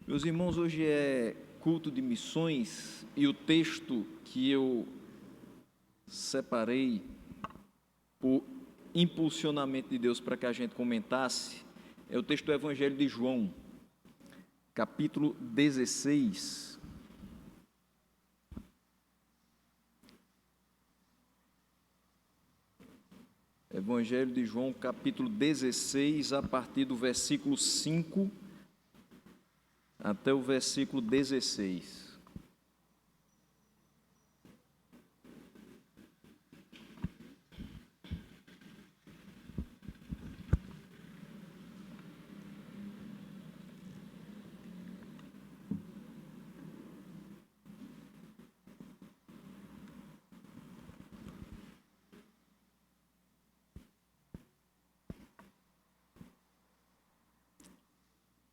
Meus irmãos, hoje é culto de missões e o texto que eu separei por impulsionamento de Deus para que a gente comentasse é o texto do Evangelho de João, capítulo 16. Evangelho de João, capítulo 16, a partir do versículo 5 até o versículo 16.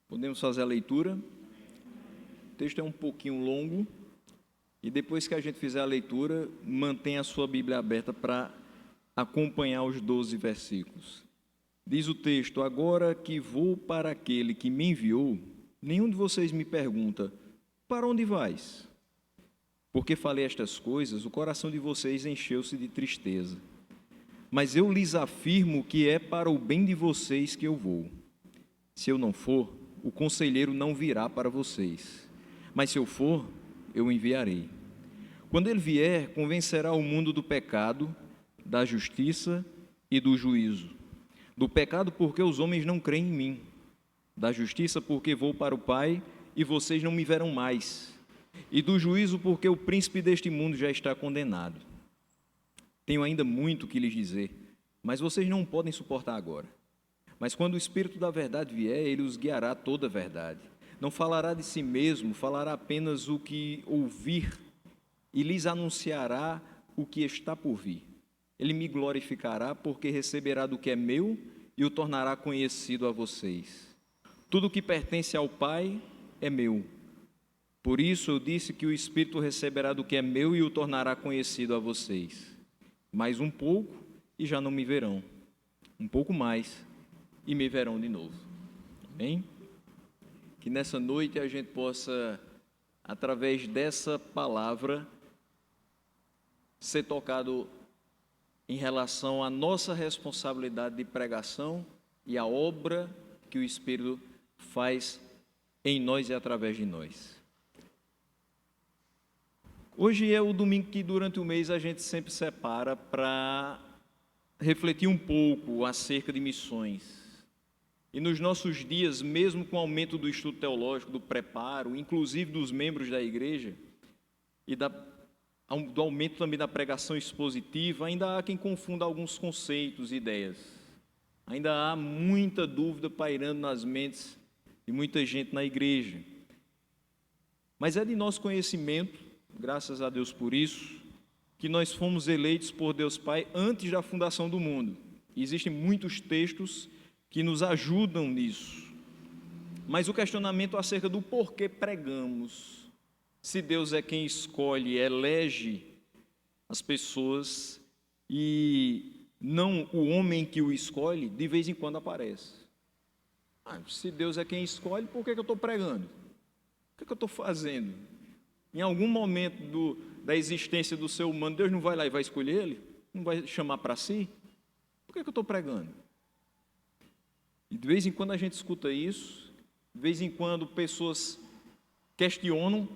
Podemos fazer a leitura. O texto é um pouquinho longo e depois que a gente fizer a leitura, mantenha a sua Bíblia aberta para acompanhar os 12 versículos. Diz o texto: agora que vou para aquele que me enviou, nenhum de vocês me pergunta, para onde vais? Porque falei estas coisas, o coração de vocês encheu-se de tristeza. Mas eu lhes afirmo que é para o bem de vocês que eu vou. Se eu não for, o conselheiro não virá para vocês. Mas se eu for, eu o enviarei. Quando ele vier, convencerá o mundo do pecado, da justiça e do juízo. Do pecado, porque os homens não creem em mim. Da justiça, porque vou para o Pai e vocês não me verão mais. E do juízo, porque o príncipe deste mundo já está condenado. Tenho ainda muito que lhes dizer, mas vocês não podem suportar agora. Mas quando o Espírito da verdade vier, ele os guiará a toda a verdade. Não falará de si mesmo, falará apenas o que ouvir e lhes anunciará o que está por vir. Ele me glorificará, porque receberá do que é meu e o tornará conhecido a vocês. Tudo o que pertence ao Pai é meu. Por isso eu disse que o Espírito receberá do que é meu e o tornará conhecido a vocês. Mais um pouco e já não me verão. Um pouco mais e me verão de novo. Amém? Que nessa noite a gente possa, através dessa palavra, ser tocado em relação à nossa responsabilidade de pregação e a obra que o Espírito faz em nós e através de nós. Hoje é o domingo que durante o mês a gente sempre separa para refletir um pouco acerca de missões. E nos nossos dias, mesmo com o aumento do estudo teológico, do preparo, inclusive dos membros da igreja, e do aumento também da pregação expositiva, ainda há quem confunda alguns conceitos e ideias. Ainda há muita dúvida pairando nas mentes de muita gente na igreja. Mas é de nosso conhecimento, graças a Deus por isso, que nós fomos eleitos por Deus Pai antes da fundação do mundo. E existem muitos textos que nos ajudam nisso. Mas o questionamento acerca do porquê pregamos, se Deus é quem escolhe, elege as pessoas e não o homem que o escolhe, de vez em quando aparece. Se Deus é quem escolhe, por que eu estou pregando? O que eu estou fazendo? Em algum momento da existência do ser humano, Deus não vai lá e vai escolher ele? Não vai chamar para si? Por que eu estou pregando? E de vez em quando a gente escuta isso, de vez em quando pessoas questionam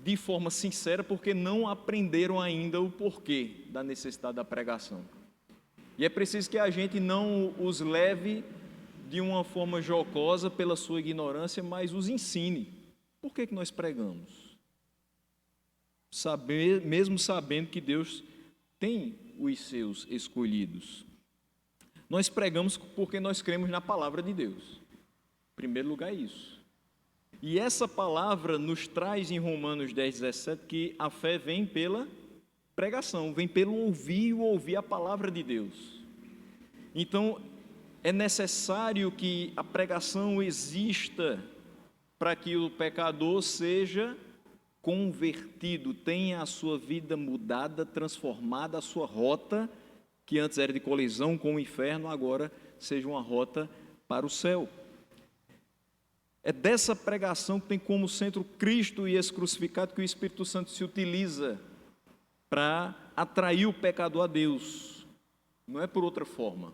de forma sincera porque não aprenderam ainda o porquê da necessidade da pregação. E é preciso que a gente não os leve de uma forma jocosa pela sua ignorância, mas os ensine. Por que nós pregamos? Mesmo sabendo que Deus tem os seus escolhidos. Nós pregamos porque nós cremos na palavra de Deus. Em primeiro lugar, isso. E essa palavra nos traz em Romanos 10, 17, que a fé vem pela pregação, vem pelo ouvir e ouvir a palavra de Deus. Então, é necessário que a pregação exista para que o pecador seja convertido, tenha a sua vida mudada, transformada, a sua rota, que antes era de colisão com o inferno, agora seja uma rota para o céu. É dessa pregação que tem como centro Cristo e esse crucificado que o Espírito Santo se utiliza para atrair o pecador a Deus. Não é por outra forma.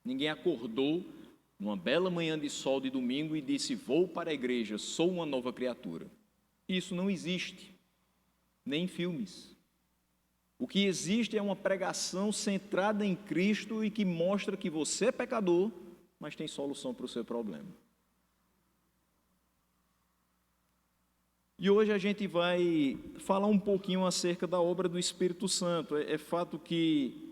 Ninguém acordou numa bela manhã de sol de domingo e disse: vou para a igreja, sou uma nova criatura. Isso não existe, nem em filmes. O que existe é uma pregação centrada em Cristo e que mostra que você é pecador, mas tem solução para o seu problema. E hoje a gente vai falar um pouquinho acerca da obra do Espírito Santo. É fato que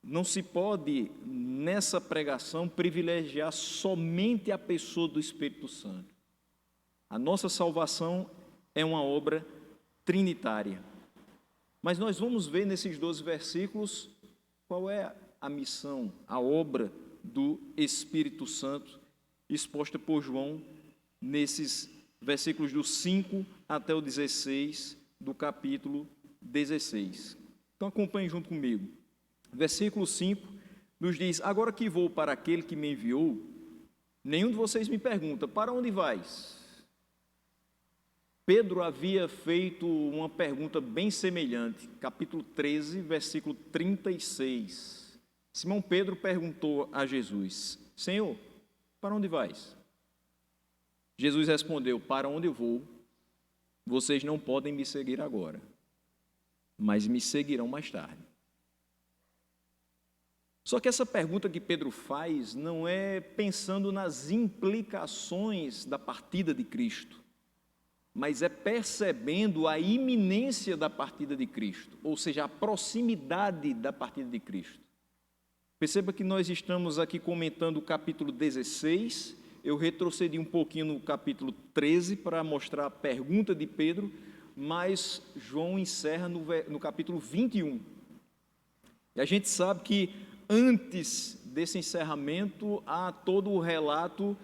não se pode, nessa pregação, privilegiar somente a pessoa do Espírito Santo. A nossa salvação é uma obra trinitária. Mas nós vamos ver nesses 12 versículos qual é a missão, a obra do Espírito Santo, exposta por João nesses versículos do 5 até o 16 do capítulo 16. Então acompanhe junto comigo. Versículo 5 nos diz: agora que vou para aquele que me enviou, nenhum de vocês me pergunta: para onde vais? Pedro havia feito uma pergunta bem semelhante, capítulo 13, versículo 36. Simão Pedro perguntou a Jesus: Senhor, para onde vais? Jesus respondeu: para onde eu vou, vocês não podem me seguir agora, mas me seguirão mais tarde. Só que essa pergunta que Pedro faz não é pensando nas implicações da partida de Cristo, mas é percebendo a iminência da partida de Cristo, ou seja, a proximidade da partida de Cristo. Perceba que nós estamos aqui comentando o capítulo 16, eu retrocedi um pouquinho no capítulo 13 para mostrar a pergunta de Pedro, mas João encerra no capítulo 21. E a gente sabe que antes desse encerramento há todo o relato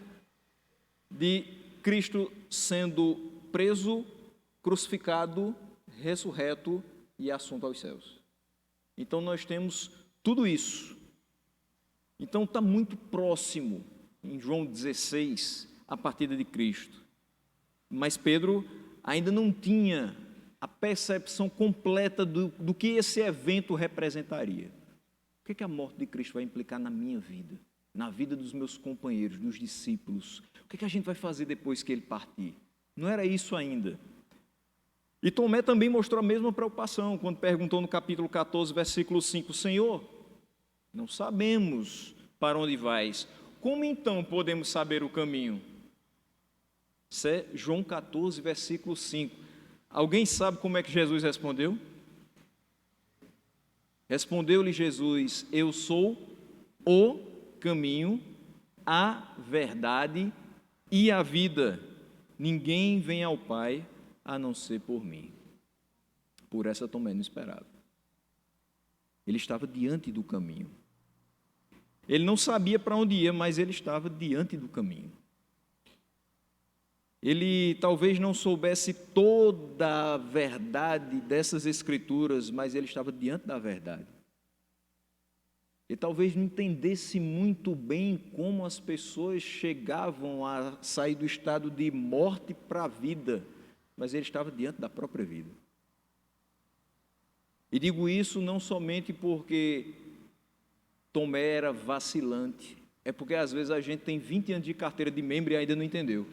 de Cristo sendo preso, crucificado, ressurreto e assunto aos céus. Então nós temos tudo isso. Então está muito próximo, em João 16, a partida de Cristo. Mas Pedro ainda não tinha a percepção completa do que esse evento representaria. O que a morte de Cristo vai implicar na minha vida, na vida dos meus companheiros, dos discípulos? O que a gente vai fazer depois que ele partir? Não era isso ainda. E Tomé também mostrou a mesma preocupação, quando perguntou no capítulo 14, versículo 5, Senhor, não sabemos para onde vais, como então podemos saber o caminho? Isso é João 14, versículo 5. Alguém sabe como é que Jesus respondeu? Respondeu-lhe Jesus: eu sou o caminho, a verdade e a vida. Ninguém vem ao Pai a não ser por mim. Por essa Tomé não esperava. Ele estava diante do caminho. Ele não sabia para onde ia, mas ele estava diante do caminho. Ele talvez não soubesse toda a verdade dessas escrituras, mas ele estava diante da verdade. Ele talvez não entendesse muito bem como as pessoas chegavam a sair do estado de morte para a vida, mas ele estava diante da própria vida. E digo isso não somente porque Tomé era vacilante, é porque às vezes a gente tem 20 anos de carteira de membro e ainda não entendeu.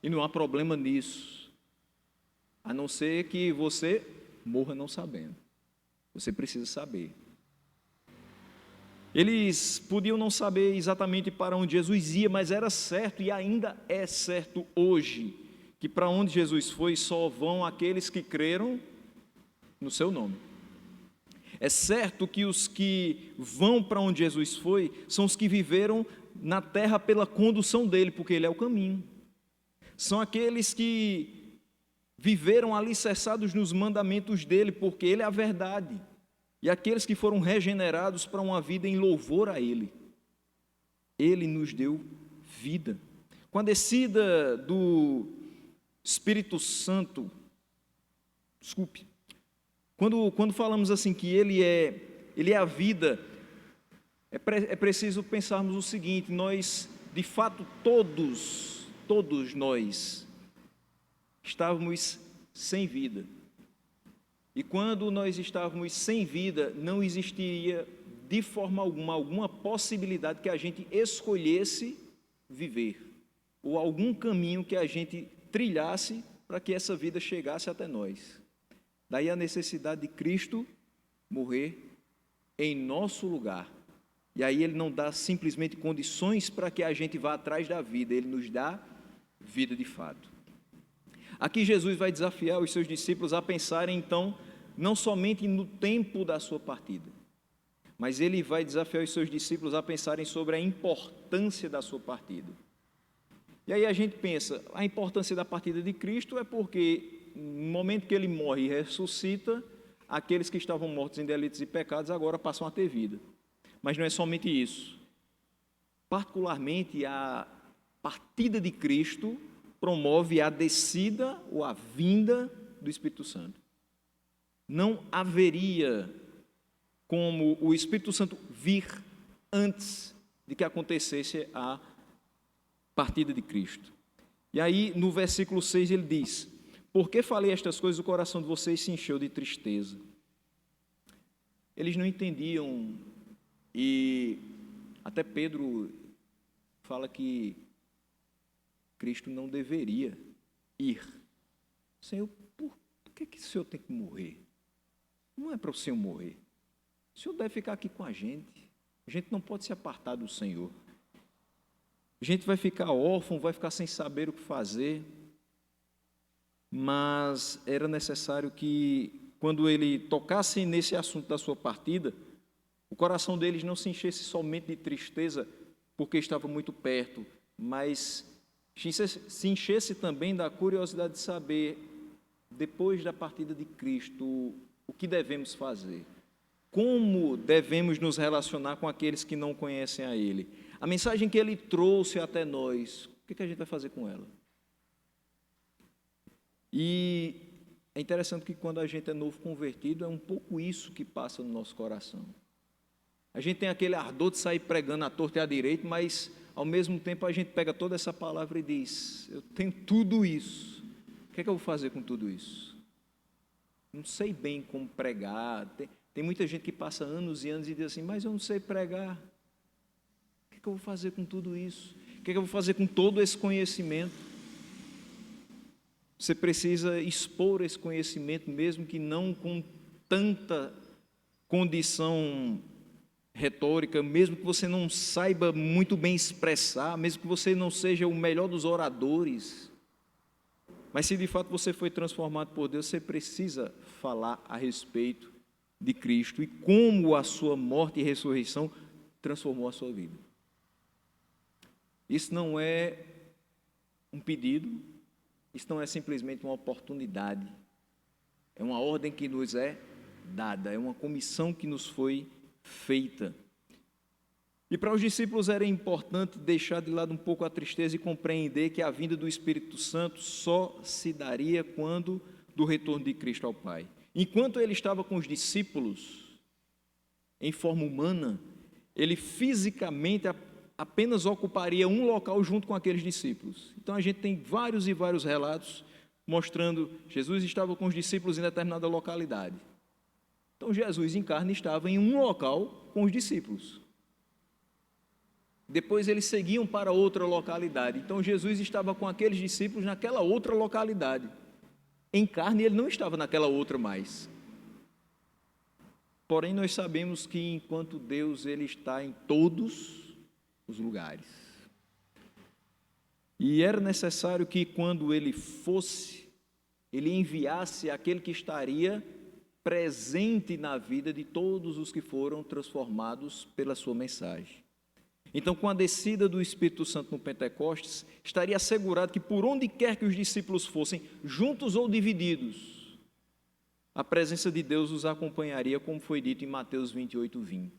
E não há problema nisso, a não ser que você morra não sabendo. Você precisa saber. Eles podiam não saber exatamente para onde Jesus ia, mas era certo e ainda é certo hoje, que para onde Jesus foi só vão aqueles que creram no seu nome. É certo que os que vão para onde Jesus foi são os que viveram na terra pela condução dele, porque ele é o caminho. São aqueles que viveram alicerçados nos mandamentos dele, porque ele é a verdade. E aqueles que foram regenerados para uma vida em louvor a ele. Ele nos deu vida. Com a descida do Espírito Santo, quando falamos assim que ele é a vida, é preciso pensarmos o seguinte: nós de fato, todos nós estávamos sem vida. E quando nós estávamos sem vida, não existiria de forma alguma possibilidade que a gente escolhesse viver, ou algum caminho que a gente trilhasse para que essa vida chegasse até nós. Daí a necessidade de Cristo morrer em nosso lugar. E aí ele não dá simplesmente condições para que a gente vá atrás da vida, ele nos dá vida de fato. Aqui Jesus vai desafiar os seus discípulos a pensarem então, não somente no tempo da sua partida, mas ele vai desafiar os seus discípulos a pensarem sobre a importância da sua partida. E aí a gente pensa, a importância da partida de Cristo é porque no momento que ele morre e ressuscita, aqueles que estavam mortos em delitos e pecados agora passam a ter vida. Mas não é somente isso. Particularmente, a partida de Cristo promove a descida ou a vinda do Espírito Santo. Não haveria como o Espírito Santo vir antes de que acontecesse a partida de Cristo. E aí, no versículo 6, ele diz: por que falei estas coisas, o coração de vocês se encheu de tristeza. Eles não entendiam, e até Pedro fala que Cristo não deveria ir. Senhor, por que o Senhor tem que morrer? Não é para o Senhor morrer. O Senhor deve ficar aqui com a gente. A gente não pode se apartar do Senhor. A gente vai ficar órfão, vai ficar sem saber o que fazer. Mas era necessário que, quando ele tocasse nesse assunto da sua partida, o coração deles não se enchesse somente de tristeza, porque estava muito perto, mas se enchesse também da curiosidade de saber, depois da partida de Cristo, o que devemos fazer? Como devemos nos relacionar com aqueles que não conhecem a Ele? A mensagem que Ele trouxe até nós, o que a gente vai fazer com ela? E é interessante que quando a gente é novo convertido, é um pouco isso que passa no nosso coração. A gente tem aquele ardor de sair pregando à torta e à direita, mas ao mesmo tempo a gente pega toda essa palavra e diz: eu tenho tudo isso, o que é que eu vou fazer com tudo isso? Não sei bem como pregar. Tem muita gente que passa anos e anos e diz assim: mas eu não sei pregar, o que é que eu vou fazer com tudo isso? O que é que eu vou fazer com todo esse conhecimento? Você precisa expor esse conhecimento, mesmo que não com tanta condição retórica, mesmo que você não saiba muito bem expressar, mesmo que você não seja o melhor dos oradores, mas se de fato você foi transformado por Deus, você precisa falar a respeito de Cristo e como a sua morte e ressurreição transformou a sua vida. Isso não é um pedido, isso não é simplesmente uma oportunidade, é uma ordem que nos é dada, é uma comissão que nos foi feita. E para os discípulos era importante deixar de lado um pouco a tristeza e compreender que a vinda do Espírito Santo só se daria quando do retorno de Cristo ao Pai. Enquanto ele estava com os discípulos em forma humana, ele fisicamente apenas ocuparia um local junto com aqueles discípulos. Então a gente tem vários e vários relatos mostrando Jesus estava com os discípulos em determinada localidade. Então Jesus em carne estava em um local com os discípulos. Depois eles seguiam para outra localidade. Então Jesus estava com aqueles discípulos naquela outra localidade. Em carne ele não estava naquela outra mais. Porém nós sabemos que enquanto Deus ele está em todos os lugares. E era necessário que quando ele fosse, ele enviasse aquele que estaria presente na vida de todos os que foram transformados pela sua mensagem. Então, com a descida do Espírito Santo no Pentecostes, estaria assegurado que por onde quer que os discípulos fossem, juntos ou divididos, a presença de Deus os acompanharia, como foi dito em Mateus 28, 20.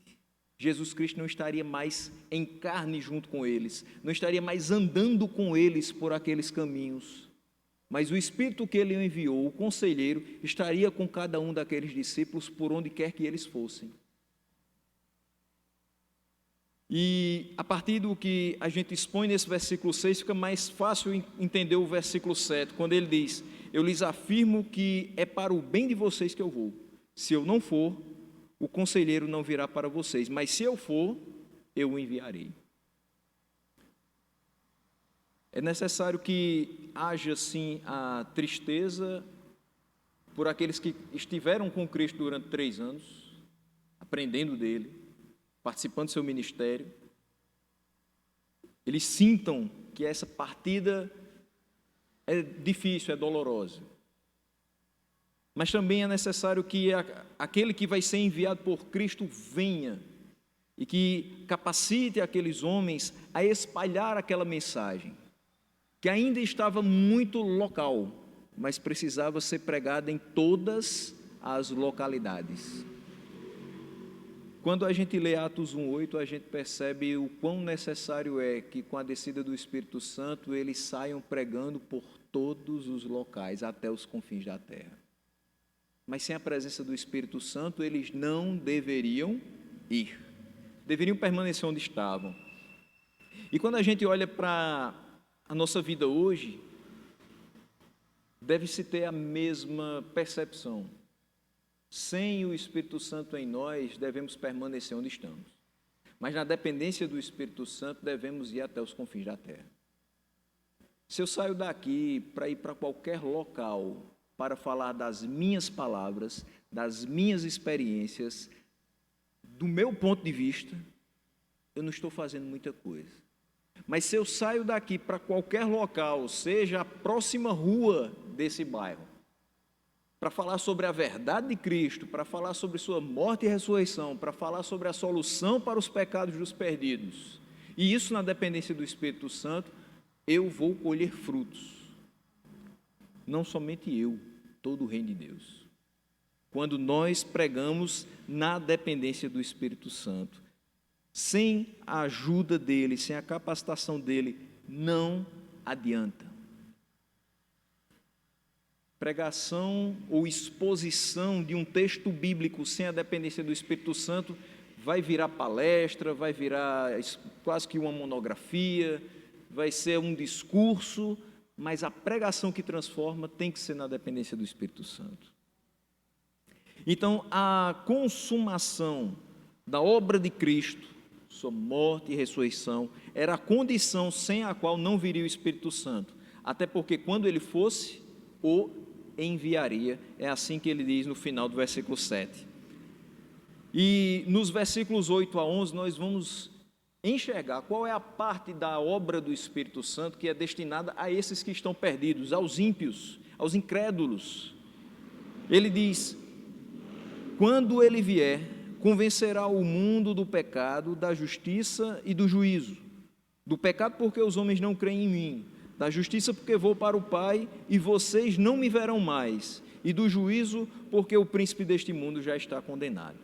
Jesus Cristo não estaria mais em carne junto com eles, não estaria mais andando com eles por aqueles caminhos, mas o Espírito que ele enviou, o conselheiro, estaria com cada um daqueles discípulos por onde quer que eles fossem. E a partir do que a gente expõe nesse versículo 6, fica mais fácil entender o versículo 7, quando ele diz: eu lhes afirmo que é para o bem de vocês que eu vou. Se eu não for, o conselheiro não virá para vocês, mas se eu for, eu o enviarei. É necessário que haja, sim, a tristeza por aqueles que estiveram com Cristo durante 3 anos, aprendendo dele, participando do seu ministério. Eles sintam que essa partida é difícil, é dolorosa. Mas também é necessário que aquele que vai ser enviado por Cristo venha e que capacite aqueles homens a espalhar aquela mensagem, que ainda estava muito local, mas precisava ser pregada em todas as localidades. Quando a gente lê Atos 1:8, a gente percebe o quão necessário é que, com a descida do Espírito Santo, eles saiam pregando por todos os locais, até os confins da terra. Mas sem a presença do Espírito Santo, eles não deveriam ir, deveriam permanecer onde estavam. E quando a gente olha para a nossa vida hoje, deve-se ter a mesma percepção. Sem o Espírito Santo em nós, devemos permanecer onde estamos. Mas na dependência do Espírito Santo, devemos ir até os confins da terra. Se eu saio daqui para ir para qualquer local, para falar das minhas palavras, das minhas experiências, do meu ponto de vista, eu não estou fazendo muita coisa. Mas se eu saio daqui para qualquer local, seja a próxima rua desse bairro, para falar sobre a verdade de Cristo, para falar sobre sua morte e ressurreição, para falar sobre a solução para os pecados dos perdidos, e isso na dependência do Espírito Santo, eu vou colher frutos. Não somente eu, todo o reino de Deus. Quando nós pregamos na dependência do Espírito Santo, sem a ajuda dele, sem a capacitação dele, não adianta. Pregação ou exposição de um texto bíblico sem a dependência do Espírito Santo vai virar palestra, vai virar quase que uma monografia, vai ser um discurso, mas a pregação que transforma tem que ser na dependência do Espírito Santo. Então, a consumação da obra de Cristo, sua morte e ressurreição, era a condição sem a qual não viria o Espírito Santo, até porque quando ele fosse, o enviaria. É assim que ele diz no final do versículo 7. E nos versículos 8 a 11 nós vamos enxergar qual é a parte da obra do Espírito Santo que é destinada a esses que estão perdidos, aos ímpios, aos incrédulos. Ele diz: quando ele vier, convencerá o mundo do pecado, da justiça e do juízo. Do pecado, porque os homens não creem em mim; da justiça, porque vou para o Pai e vocês não me verão mais; e do juízo, porque o príncipe deste mundo já está condenado.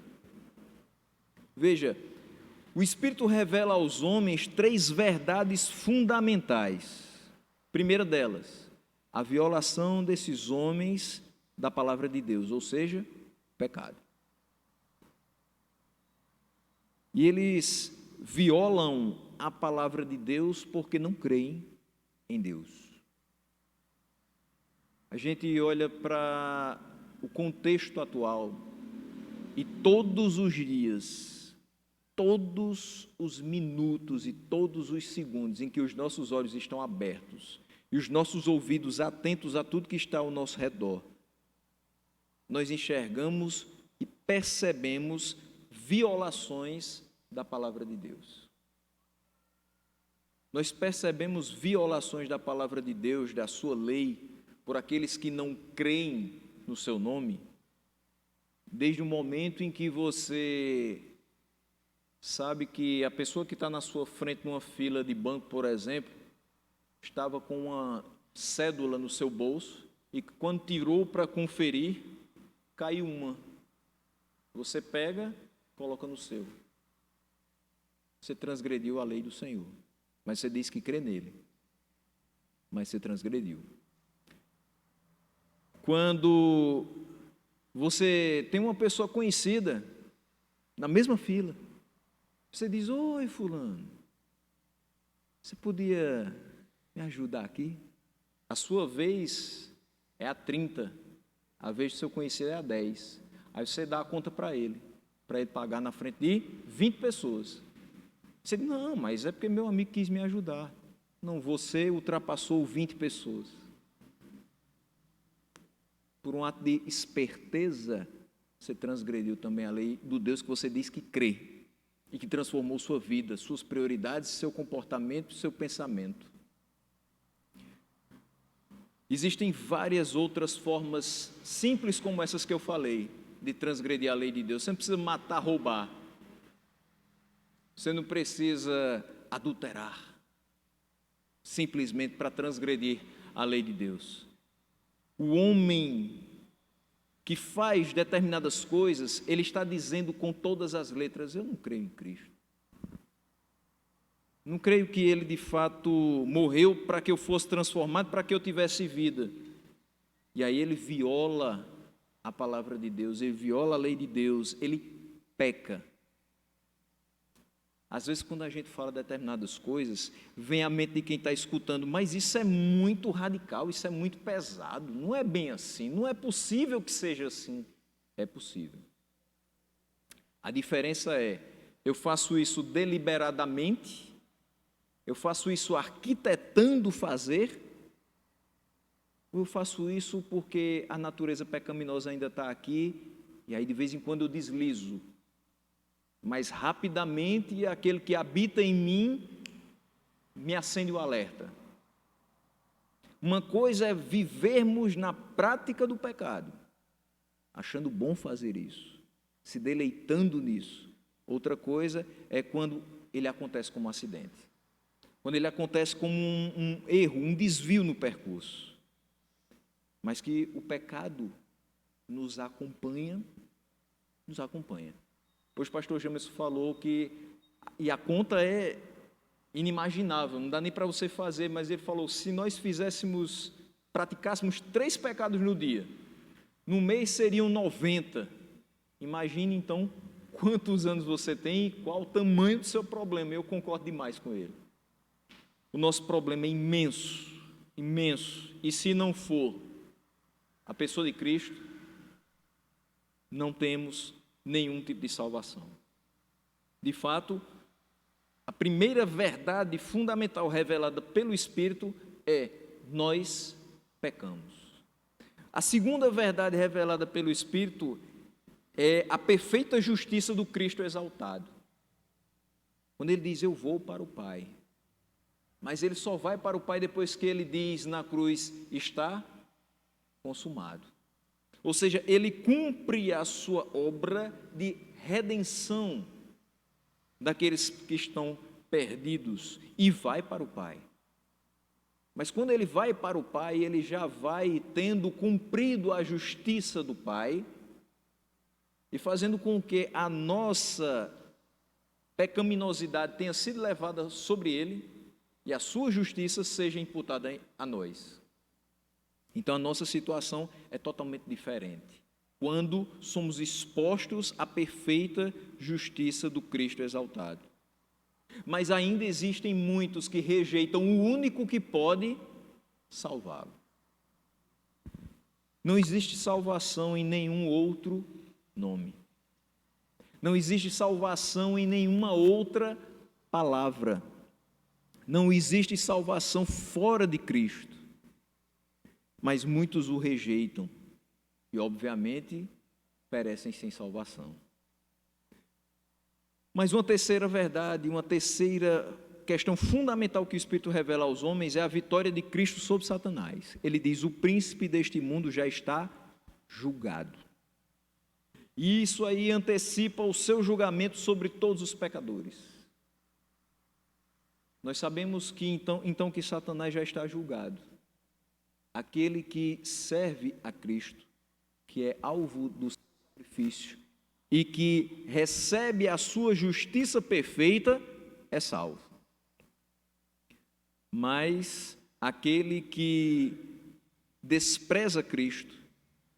Veja, o Espírito revela aos homens 3 verdades fundamentais. Primeira delas, a violação desses homens da palavra de Deus, ou seja, pecado. E eles violam a palavra de Deus porque não creem em Deus. A gente olha para o contexto atual e todos os dias, todos os minutos e todos os segundos em que os nossos olhos estão abertos e os nossos ouvidos atentos a tudo que está ao nosso redor, nós enxergamos e percebemos violações da palavra de Deus. Nós percebemos violações da palavra de Deus, da sua lei, por aqueles que não creem no seu nome, desde o momento em que você sabe que a pessoa que está na sua frente numa fila de banco, por exemplo, estava com uma cédula no seu bolso e quando tirou para conferir, caiu uma. Você pega, coloca no seu. Você transgrediu a lei do Senhor. Mas você diz que crê nele, mas você transgrediu. Quando você tem uma pessoa conhecida na mesma fila, Você diz: oi, fulano, você podia me ajudar aqui? A sua vez é a 30, a vez do seu conhecido é a 10. Aí você dá a conta para ele pagar na frente de 20 pessoas. Você diz: não, mas é porque meu amigo quis me ajudar. Não, você ultrapassou 20 pessoas. Por um ato de esperteza, você transgrediu também a lei do Deus que você diz que crê e que transformou sua vida, suas prioridades, seu comportamento, seu pensamento. Existem várias outras formas simples como essas que eu falei, de transgredir a lei de Deus. Você não precisa matar, roubar. Você não precisa adulterar, simplesmente para transgredir a lei de Deus. O homem que faz determinadas coisas, ele está dizendo com todas as letras: eu não creio em Cristo. Não creio que ele de fato morreu para que eu fosse transformado, para que eu tivesse vida. E aí ele viola a palavra de Deus, ele viola a lei de Deus, ele peca. Às vezes, quando a gente fala determinadas coisas, vem à mente de quem está escutando: mas isso é muito radical, isso é muito pesado, não é bem assim, não é possível que seja assim. É possível. A diferença é: eu faço isso deliberadamente, eu faço isso arquitetando fazer, ou eu faço isso porque a natureza pecaminosa ainda está aqui, e aí de vez em quando eu deslizo. Mas rapidamente aquele que habita em mim me acende o alerta. Uma coisa é vivermos na prática do pecado, achando bom fazer isso, se deleitando nisso. Outra coisa é quando ele acontece como um acidente, quando ele acontece como um erro, um desvio no percurso. Mas que o pecado nos acompanha. Pois o pastor Jamerson falou que, e a conta é inimaginável, não dá nem para você fazer, mas ele falou: se nós praticássemos 3 pecados no dia, no mês seriam 90. Imagine então quantos anos você tem e qual o tamanho do seu problema. Eu concordo demais com ele. O nosso problema é imenso, imenso, e se não for a pessoa de Cristo, não temos nenhum tipo de salvação. De fato, a primeira verdade fundamental revelada pelo Espírito é: nós pecamos. A segunda verdade revelada pelo Espírito é a perfeita justiça do Cristo exaltado. Quando ele diz: eu vou para o Pai, mas ele só vai para o Pai depois que ele diz na cruz: está consumado. Ou seja, ele cumpre a sua obra de redenção daqueles que estão perdidos e vai para o Pai. Mas quando ele vai para o Pai, ele já vai tendo cumprido a justiça do Pai e fazendo com que a nossa pecaminosidade tenha sido levada sobre ele e a sua justiça seja imputada a nós. Então a nossa situação é totalmente diferente quando somos expostos à perfeita justiça do Cristo exaltado. Mas ainda existem muitos que rejeitam o único que pode salvá-lo. Não existe salvação em nenhum outro nome. Não existe salvação em nenhuma outra palavra. Não existe salvação fora de Cristo. Mas muitos o rejeitam e, obviamente, perecem sem salvação. Mas uma terceira verdade, uma terceira questão fundamental que o Espírito revela aos homens é a vitória de Cristo sobre Satanás. Ele diz: o príncipe deste mundo já está julgado. E isso aí antecipa o seu julgamento sobre todos os pecadores. Nós sabemos que então que Satanás já está julgado. Aquele que serve a Cristo, que é alvo do sacrifício e que recebe a sua justiça perfeita, é salvo. Mas aquele que despreza Cristo,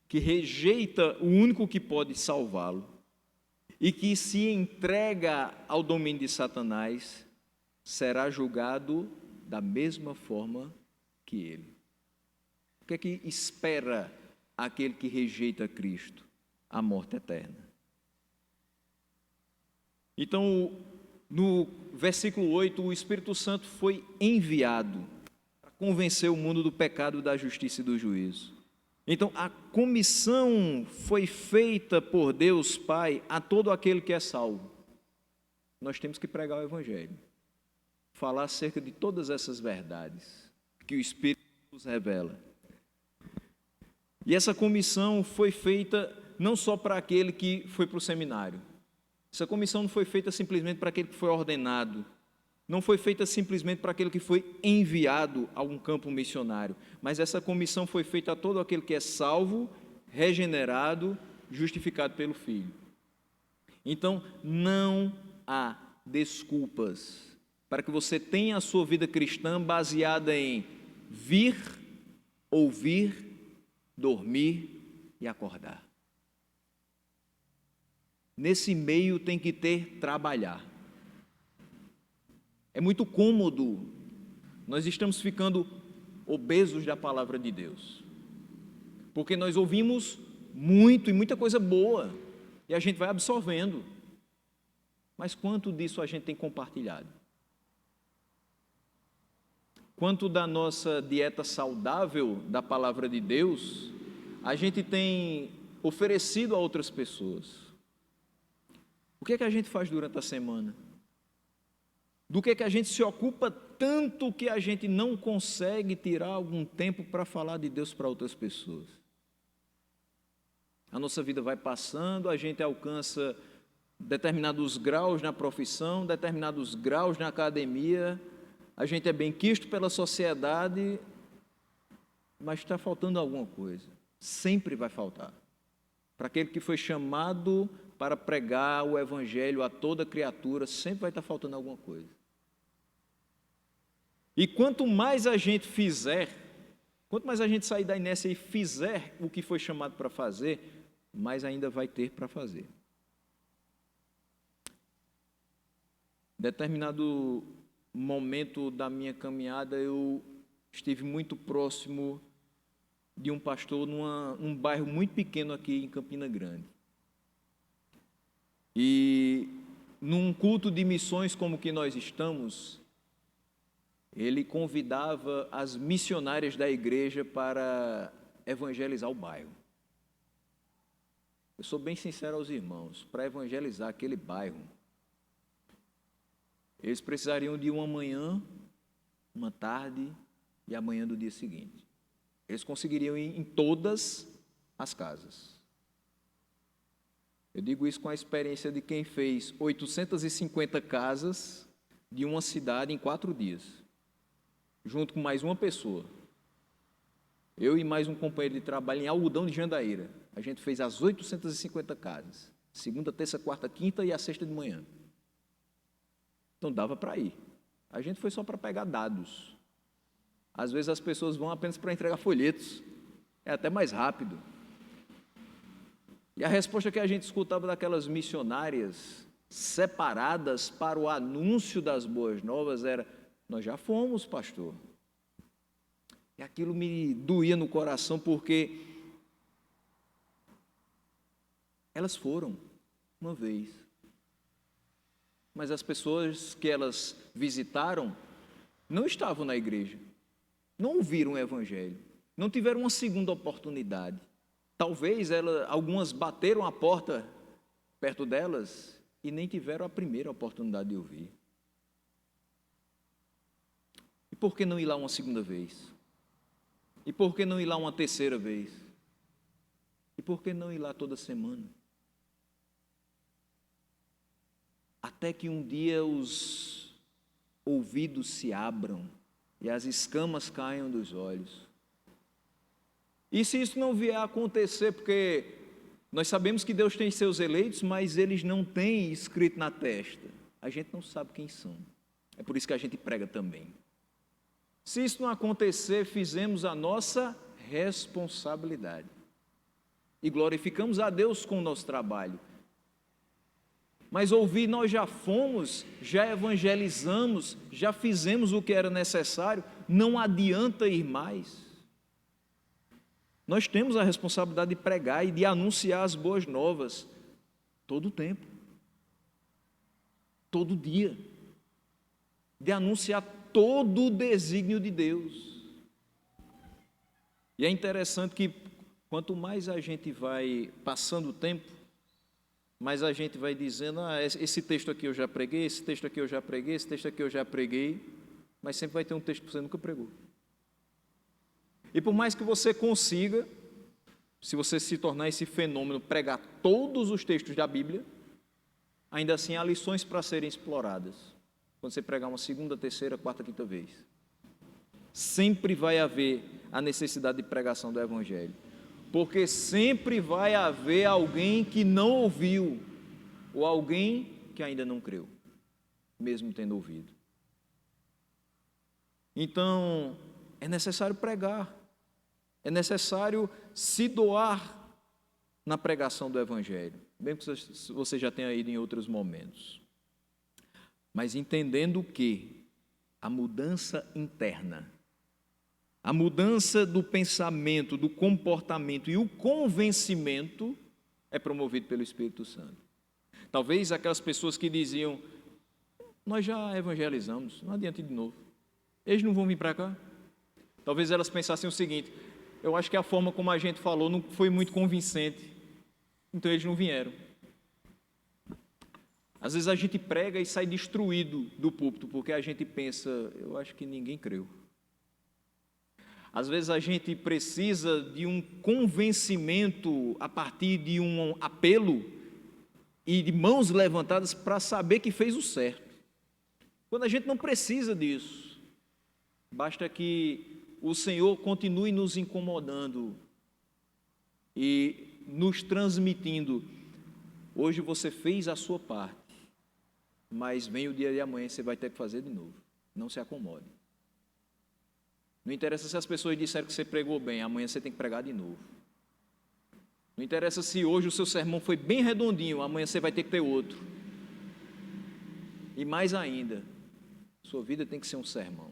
que rejeita o único que pode salvá-lo e que se entrega ao domínio de Satanás, será julgado da mesma forma que ele. O que é que espera aquele que rejeita Cristo? A morte eterna. Então, no versículo 8, o Espírito Santo foi enviado para convencer o mundo do pecado, da justiça e do juízo. Então, a comissão foi feita por Deus Pai a todo aquele que é salvo. Nós temos que pregar o Evangelho, falar acerca de todas essas verdades que o Espírito nos revela. E essa comissão foi feita não só para aquele que foi para o seminário. Essa comissão não foi feita simplesmente para aquele que foi ordenado. Não foi feita simplesmente para aquele que foi enviado a um campo missionário. Mas essa comissão foi feita a todo aquele que é salvo, regenerado, justificado pelo Filho. Então, não há desculpas para que você tenha a sua vida cristã baseada em vir, ouvir, dormir e acordar. Nesse meio tem que ter trabalhar. É muito cômodo, nós estamos ficando obesos da palavra de Deus, porque nós ouvimos muito e muita coisa boa, e a gente vai absorvendo, mas quanto disso a gente tem compartilhado? Quanto da nossa dieta saudável da palavra de Deus, a gente tem oferecido a outras pessoas? O que é que a gente faz durante a semana? Do que é que a gente se ocupa tanto que a gente não consegue tirar algum tempo para falar de Deus para outras pessoas? A nossa vida vai passando, a gente alcança determinados graus na profissão, determinados graus na academia, a gente é benquisto pela sociedade, mas está faltando alguma coisa. Sempre vai faltar. Para aquele que foi chamado para pregar o Evangelho a toda criatura, sempre vai estar faltando alguma coisa. E quanto mais a gente fizer, quanto mais a gente sair da inércia e fizer o que foi chamado para fazer, mais ainda vai ter para fazer. Determinado momento da minha caminhada, eu estive muito próximo de um pastor num bairro muito pequeno aqui em Campina Grande. E num culto de missões como que nós estamos, ele convidava as missionárias da igreja para evangelizar o bairro. Eu sou bem sincero aos irmãos, para evangelizar aquele bairro, eles precisariam de uma manhã, uma tarde e a manhã do dia seguinte. Eles conseguiriam ir em todas as casas. Eu digo isso com a experiência de quem fez 850 casas de uma cidade em 4 dias, junto com mais uma pessoa. Eu e mais um companheiro de trabalho em Algodão de Jandaíra. A gente fez as 850 casas, segunda, terça, quarta, quinta e a sexta de manhã. Então dava para ir. A gente foi só para pegar dados. Às vezes as pessoas vão apenas para entregar folhetos. É até mais rápido. E a resposta que a gente escutava daquelas missionárias separadas para o anúncio das boas novas era: nós já fomos, pastor. E aquilo me doía no coração, porque elas foram uma vez, mas as pessoas que elas visitaram não estavam na igreja, não ouviram o Evangelho, não tiveram uma segunda oportunidade. Talvez algumas bateram a porta perto delas e nem tiveram a primeira oportunidade de ouvir. E por que não ir lá uma segunda vez? E por que não ir lá uma terceira vez? E por que não ir lá toda semana? Até que um dia os ouvidos se abram e as escamas caiam dos olhos. E se isso não vier a acontecer, porque nós sabemos que Deus tem seus eleitos, mas eles não têm escrito na testa. A gente não sabe quem são. É por isso que a gente prega também. Se isso não acontecer, fizemos a nossa responsabilidade. E glorificamos a Deus com o nosso trabalho. Mas ouvir nós já fomos, já evangelizamos, já fizemos o que era necessário, não adianta ir mais. Nós temos a responsabilidade de pregar e de anunciar as boas novas todo o tempo, todo dia, de anunciar todo o desígnio de Deus. E é interessante que quanto mais a gente vai passando o tempo, mais a gente vai dizendo, esse texto aqui eu já preguei, esse texto aqui eu já preguei, esse texto aqui eu já preguei, mas sempre vai ter um texto que você nunca pregou. E por mais que você consiga, se você se tornar esse fenômeno, pregar todos os textos da Bíblia, ainda assim há lições para serem exploradas. Quando você pregar uma segunda, terceira, quarta, quinta vez. Sempre vai haver a necessidade de pregação do Evangelho. Porque sempre vai haver alguém que não ouviu, ou alguém que ainda não creu, mesmo tendo ouvido. Então, é necessário pregar, é necessário se doar na pregação do Evangelho, bem que você já tenha ido em outros momentos. Mas entendendo que a mudança interna, a mudança do pensamento, do comportamento e o convencimento é promovido pelo Espírito Santo. Talvez aquelas pessoas que diziam, nós já evangelizamos, não adianta ir de novo. Eles não vão vir para cá. Talvez elas pensassem o seguinte, eu acho que a forma como a gente falou não foi muito convincente, então eles não vieram. Às vezes a gente prega e sai destruído do púlpito, porque a gente pensa, eu acho que ninguém creu. Às vezes a gente precisa de um convencimento a partir de um apelo e de mãos levantadas para saber que fez o certo. Quando a gente não precisa disso, basta que o Senhor continue nos incomodando e nos transmitindo. Hoje você fez a sua parte, mas vem o dia de amanhã você vai ter que fazer de novo. Não se acomode. Não interessa se as pessoas disseram que você pregou bem, amanhã você tem que pregar de novo. Não interessa se hoje o seu sermão foi bem redondinho, amanhã você vai ter que ter outro. E mais ainda, sua vida tem que ser um sermão.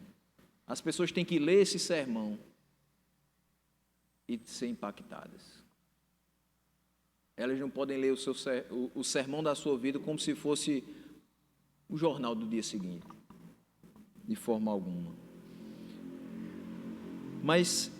As pessoas têm que ler esse sermão e ser impactadas. Elas não podem ler o sermão da sua vida como se fosse o jornal do dia seguinte, de forma alguma. Mas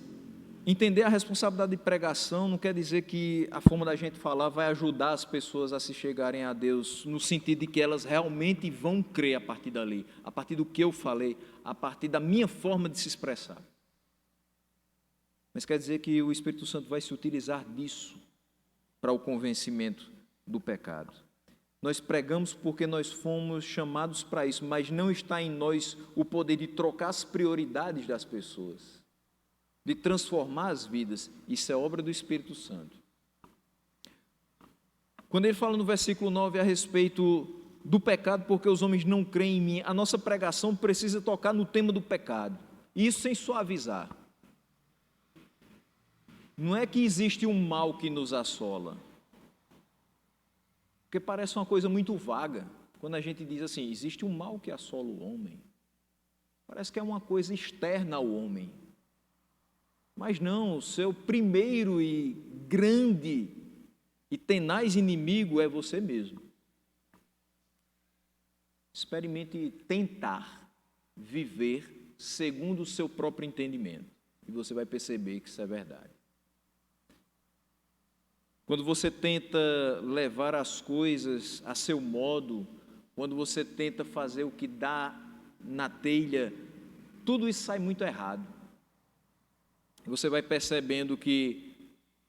entender a responsabilidade de pregação não quer dizer que a forma da gente falar vai ajudar as pessoas a se chegarem a Deus, no sentido de que elas realmente vão crer a partir dali, a partir do que eu falei, a partir da minha forma de se expressar. Mas quer dizer que o Espírito Santo vai se utilizar disso para o convencimento do pecado. Nós pregamos porque nós fomos chamados para isso, mas não está em nós o poder de trocar as prioridades das pessoas, de transformar as vidas. Isso é obra do Espírito Santo. Quando ele fala no versículo 9 a respeito do pecado, porque os homens não creem em mim, a nossa pregação precisa tocar no tema do pecado, e isso sem suavizar. Não é que existe um mal que nos assola, porque parece uma coisa muito vaga, quando a gente diz assim, existe um mal que assola o homem, parece que é uma coisa externa ao homem. Mas não, o seu primeiro e grande e tenaz inimigo é você mesmo. Experimente tentar viver segundo o seu próprio entendimento, e você vai perceber que isso é verdade. Quando você tenta levar as coisas a seu modo, quando você tenta fazer o que dá na telha, tudo isso sai muito errado. Você vai percebendo que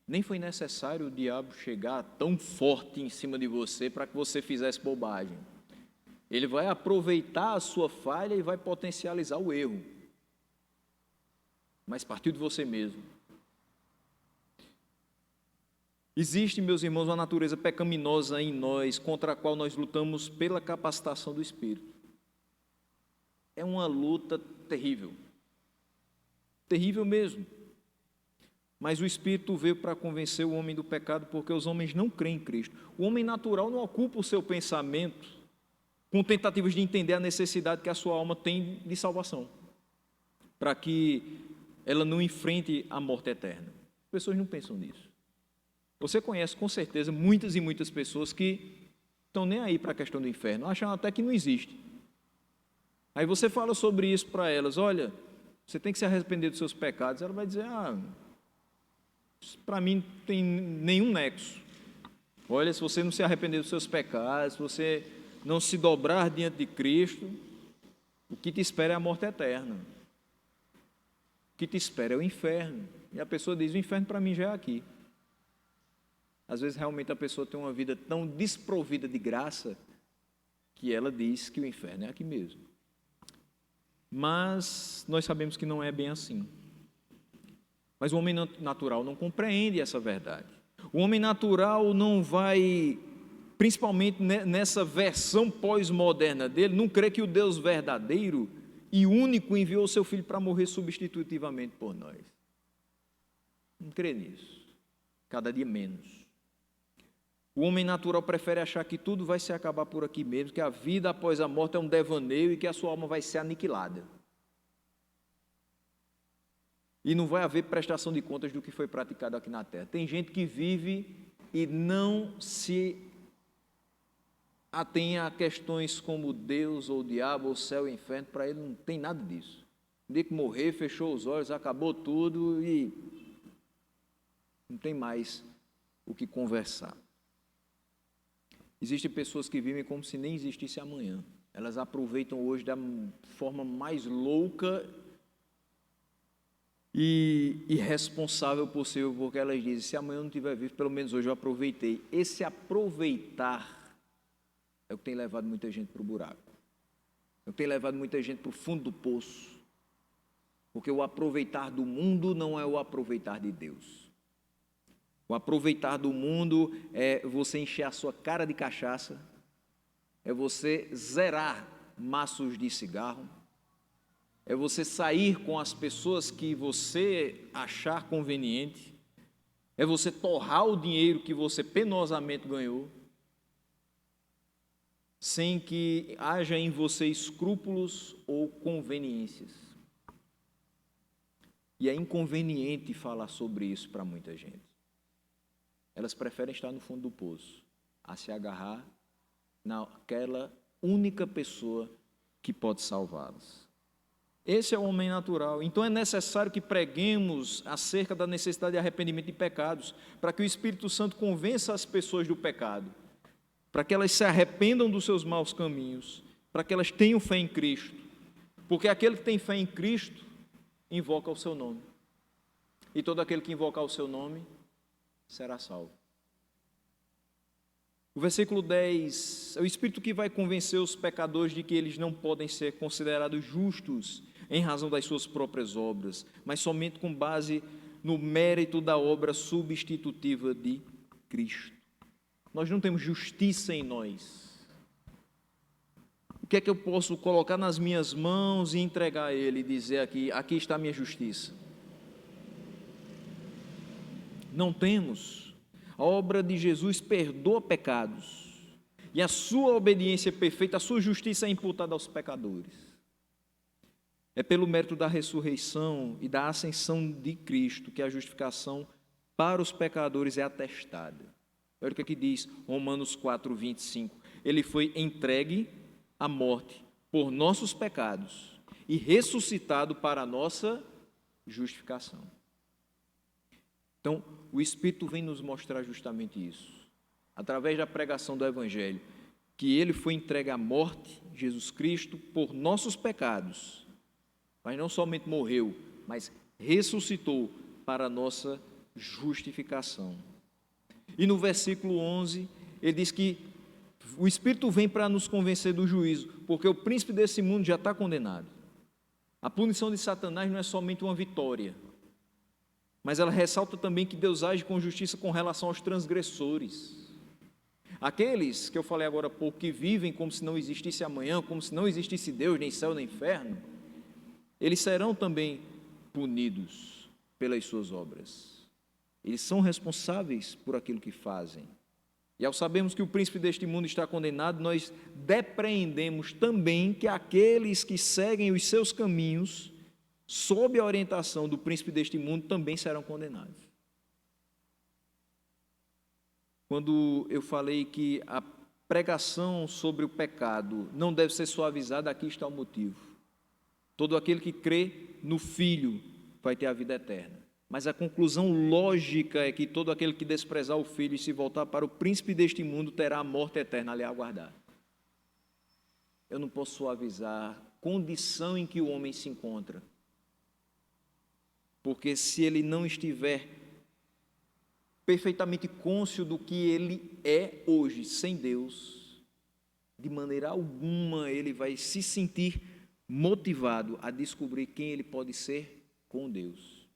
nem foi necessário o diabo chegar tão forte em cima de você para que você fizesse bobagem. Ele vai aproveitar a sua falha e vai potencializar o erro. Mas partiu de você mesmo. Existe, meus irmãos, uma natureza pecaminosa em nós, contra a qual nós lutamos pela capacitação do Espírito. É uma luta terrível. Terrível mesmo. mas o Espírito veio para convencer o homem do pecado, porque os homens não creem em Cristo. O homem natural não ocupa o seu pensamento com tentativas de entender a necessidade que a sua alma tem de salvação, para que ela não enfrente a morte eterna. As pessoas não pensam nisso. Você conhece com certeza muitas e muitas pessoas que estão nem aí para a questão do inferno, acham até que não existe. Aí você fala sobre isso para elas: olha, você tem que se arrepender dos seus pecados. Ela vai dizer: para mim não tem nenhum nexo. Olha, se você não se arrepender dos seus pecados, se você não se dobrar diante de Cristo, o que te espera é a morte eterna. O que te espera é o inferno. E a pessoa diz: o inferno para mim já é aqui. Às vezes realmente a pessoa tem uma vida tão desprovida de graça que ela diz que o inferno é aqui mesmo. Mas nós sabemos que não é bem assim. Mas o homem natural não compreende essa verdade. O homem natural não vai, principalmente nessa versão pós-moderna dele, não crê que o Deus verdadeiro e único enviou o seu Filho para morrer substitutivamente por nós. Não crê nisso. Cada dia menos. O homem natural prefere achar que tudo vai se acabar por aqui mesmo, que a vida após a morte é um devaneio e que a sua alma vai ser aniquilada. E não vai haver prestação de contas do que foi praticado aqui na terra. Tem gente que vive e não se atém a questões como Deus ou o diabo, ou céu e inferno. Para ele não tem nada disso. No dia que morrer, fechou os olhos, acabou tudo e não tem mais o que conversar. Existem pessoas que vivem como se nem existisse amanhã. Elas aproveitam hoje da forma mais louca e irresponsável possível, porque elas dizem: se amanhã eu não estiver vivo, pelo menos hoje eu aproveitei. Esse aproveitar é o que tem levado muita gente para o buraco, é o que tem levado muita gente para o fundo do poço, porque o aproveitar do mundo não é o aproveitar de Deus. O aproveitar do mundo é você encher a sua cara de cachaça, é você zerar maços de cigarro, é você sair com as pessoas que você achar conveniente, é você torrar o dinheiro que você penosamente ganhou, sem que haja em você escrúpulos ou conveniências. E é inconveniente falar sobre isso para muita gente. Elas preferem estar no fundo do poço, a se agarrar naquela única pessoa que pode salvá-las. Esse é o homem natural. Então é necessário que preguemos acerca da necessidade de arrependimento de pecados, para que o Espírito Santo convença as pessoas do pecado, para que elas se arrependam dos seus maus caminhos, para que elas tenham fé em Cristo, porque aquele que tem fé em Cristo invoca o seu nome, e todo aquele que invocar o seu nome será salvo. O versículo 10, é o Espírito que vai convencer os pecadores de que eles não podem ser considerados justos em razão das suas próprias obras, mas somente com base no mérito da obra substitutiva de Cristo. Nós não temos justiça em nós. O que é que eu posso colocar nas minhas mãos e entregar a Ele e dizer aqui está a minha justiça? Não temos. A obra de Jesus perdoa pecados, e a sua obediência perfeita, a sua justiça é imputada aos pecadores. É pelo mérito da ressurreição e da ascensão de Cristo que a justificação para os pecadores é atestada. Olha o que aqui diz Romanos 4, 25. Ele foi entregue à morte por nossos pecados e ressuscitado para a nossa justificação. Então, o Espírito vem nos mostrar justamente isso, através da pregação do Evangelho, que Ele foi entregue à morte, Jesus Cristo, por nossos pecados, mas não somente morreu, mas ressuscitou para a nossa justificação. E no versículo 11, ele diz que o Espírito vem para nos convencer do juízo, porque o príncipe desse mundo já está condenado. A punição de Satanás não é somente uma vitória, mas ela ressalta também que Deus age com justiça com relação aos transgressores. Aqueles que eu falei agora há pouco, que vivem como se não existisse amanhã, como se não existisse Deus, nem céu, nem inferno, eles serão também punidos pelas suas obras. Eles são responsáveis por aquilo que fazem. E ao sabermos que o príncipe deste mundo está condenado, nós depreendemos também que aqueles que seguem os seus caminhos, sob a orientação do príncipe deste mundo, também serão condenados. Quando eu falei que a pregação sobre o pecado não deve ser suavizada, aqui está o motivo. Todo aquele que crê no Filho vai ter a vida eterna. Mas a conclusão lógica é que todo aquele que desprezar o Filho e se voltar para o príncipe deste mundo terá a morte eterna ali a aguardar. Eu não posso suavizar a condição em que o homem se encontra. Porque se ele não estiver perfeitamente cônscio do que ele é hoje, sem Deus, de maneira alguma ele vai se sentir motivado a descobrir quem ele pode ser com Deus.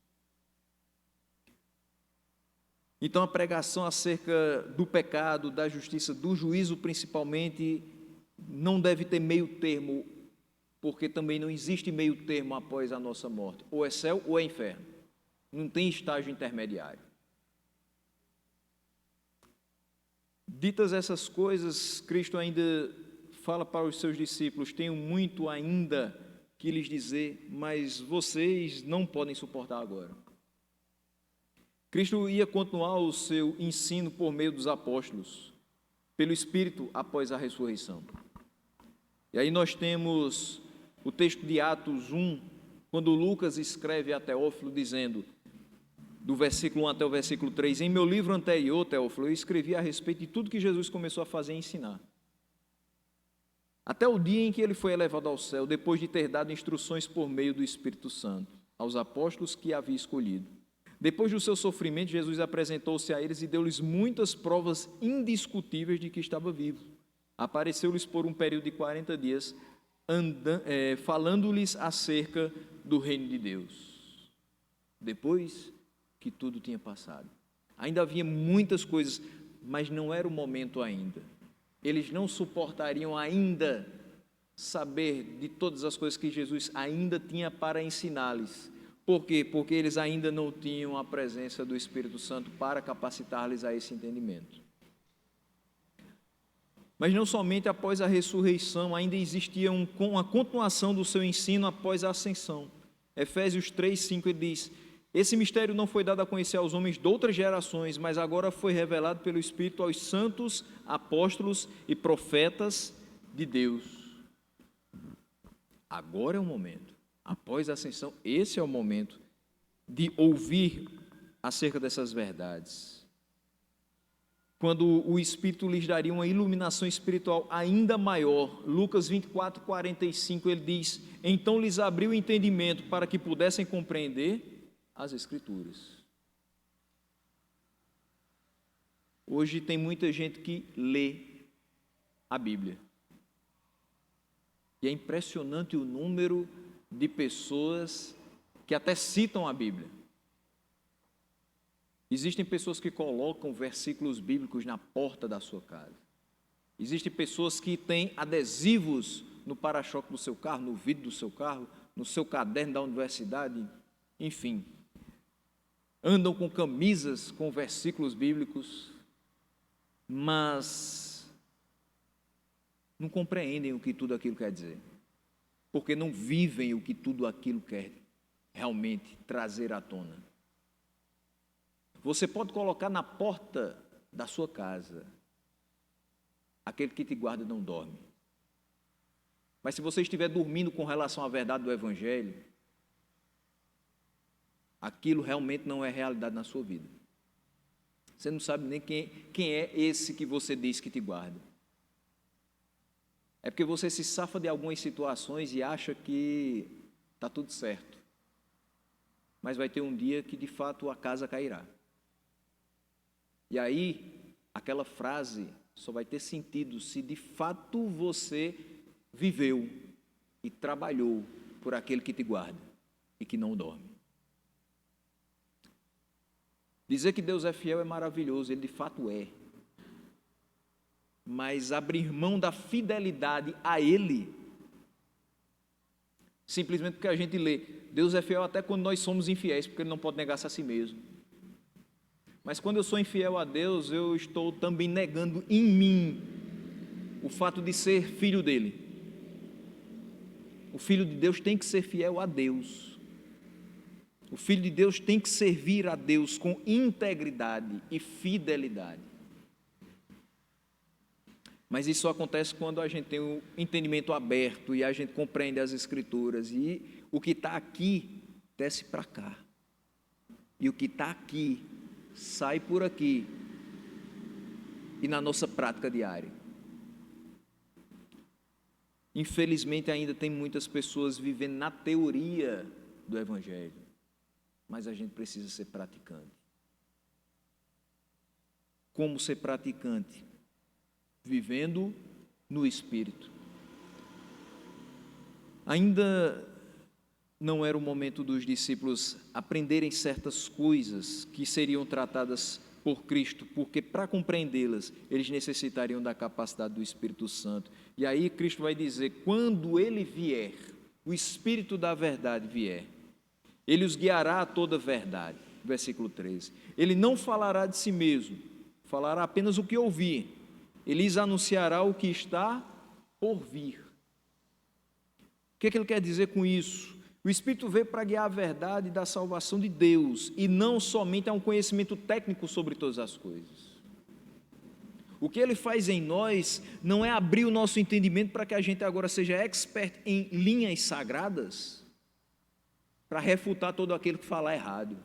Então a pregação acerca do pecado, da justiça, do juízo principalmente, não deve ter meio termo, porque também não existe meio termo após a nossa morte. Ou é céu ou é inferno. Não tem estágio intermediário. Ditas essas coisas, Cristo ainda fala para os seus discípulos: tenho muito ainda que lhes dizer, mas vocês não podem suportar agora. Cristo ia continuar o seu ensino por meio dos apóstolos, pelo Espírito após a ressurreição. E aí nós temos o texto de Atos 1, quando Lucas escreve a Teófilo dizendo, do versículo 1 até o versículo 3, em meu livro anterior, Teófilo, eu escrevi a respeito de tudo que Jesus começou a fazer e ensinar. Até o dia em que ele foi elevado ao céu, depois de ter dado instruções por meio do Espírito Santo, aos apóstolos que havia escolhido. Depois do seu sofrimento, Jesus apresentou-se a eles e deu-lhes muitas provas indiscutíveis de que estava vivo. Apareceu-lhes por um período de 40 dias, falando-lhes acerca do reino de Deus. Depois que tudo tinha passado. Ainda havia muitas coisas, mas não era o momento ainda. Eles não suportariam ainda saber de todas as coisas que Jesus ainda tinha para ensinar-lhes. Por quê? Porque eles ainda não tinham a presença do Espírito Santo para capacitar-lhes a esse entendimento. Mas não somente após a ressurreição, ainda existia uma continuação do seu ensino após a ascensão. Efésios 3:5 ele diz, esse mistério não foi dado a conhecer aos homens de outras gerações, mas agora foi revelado pelo Espírito aos santos, apóstolos e profetas de Deus. Agora é o momento. Após a ascensão, esse é o momento de ouvir acerca dessas verdades. Quando o Espírito lhes daria uma iluminação espiritual ainda maior, Lucas 24:45, ele diz, então lhes abriu o entendimento para que pudessem compreender as Escrituras. Hoje tem muita gente que lê a Bíblia. E é impressionante o número de pessoas que até citam a Bíblia. Existem pessoas que colocam versículos bíblicos na porta da sua casa. Existem pessoas que têm adesivos no para-choque do seu carro, no vidro do seu carro, no seu caderno da universidade, enfim. Andam com camisas com versículos bíblicos, mas não compreendem o que tudo aquilo quer dizer. Porque não vivem o que tudo aquilo quer realmente trazer à tona. Você pode colocar na porta da sua casa, aquele que te guarda não dorme. Mas se você estiver dormindo com relação à verdade do Evangelho, aquilo realmente não é realidade na sua vida. Você não sabe nem quem é esse que você diz que te guarda. É porque você se safa de algumas situações e acha que está tudo certo. Mas vai ter um dia que de fato a casa cairá. E aí, aquela frase só vai ter sentido se de fato você viveu e trabalhou por aquele que te guarda e que não dorme. Dizer que Deus é fiel é maravilhoso, Ele de fato é. Mas abrir mão da fidelidade a Ele, simplesmente porque a gente lê, Deus é fiel até quando nós somos infiéis, porque Ele não pode negar-se a si mesmo. Mas quando eu sou infiel a Deus, eu estou também negando em mim o fato de ser filho dele. O filho de Deus tem que ser fiel a Deus. O filho de Deus tem que servir a Deus com integridade e fidelidade. Mas isso só acontece quando a gente tem o entendimento aberto e a gente compreende as Escrituras. E o que está aqui desce para cá. E o que está aqui sai por aqui. E na nossa prática diária. Infelizmente ainda tem muitas pessoas vivendo na teoria do Evangelho. Mas a gente precisa ser praticante. Como ser praticante? Vivendo no Espírito. Ainda não era o momento dos discípulos aprenderem certas coisas que seriam tratadas por Cristo, porque para compreendê-las, eles necessitariam da capacidade do Espírito Santo. E aí Cristo vai dizer, quando Ele vier, o Espírito da verdade vier, Ele os guiará a toda a verdade. Versículo 13. Ele não falará de si mesmo, falará apenas o que ouvir. Ele lhes anunciará o que está por vir. O que ele quer dizer com isso? O Espírito veio para guiar a verdade da salvação de Deus e não somente a um conhecimento técnico sobre todas as coisas. O que ele faz em nós não é abrir o nosso entendimento para que a gente agora seja expert em linhas sagradas, para refutar todo aquele que fala errado,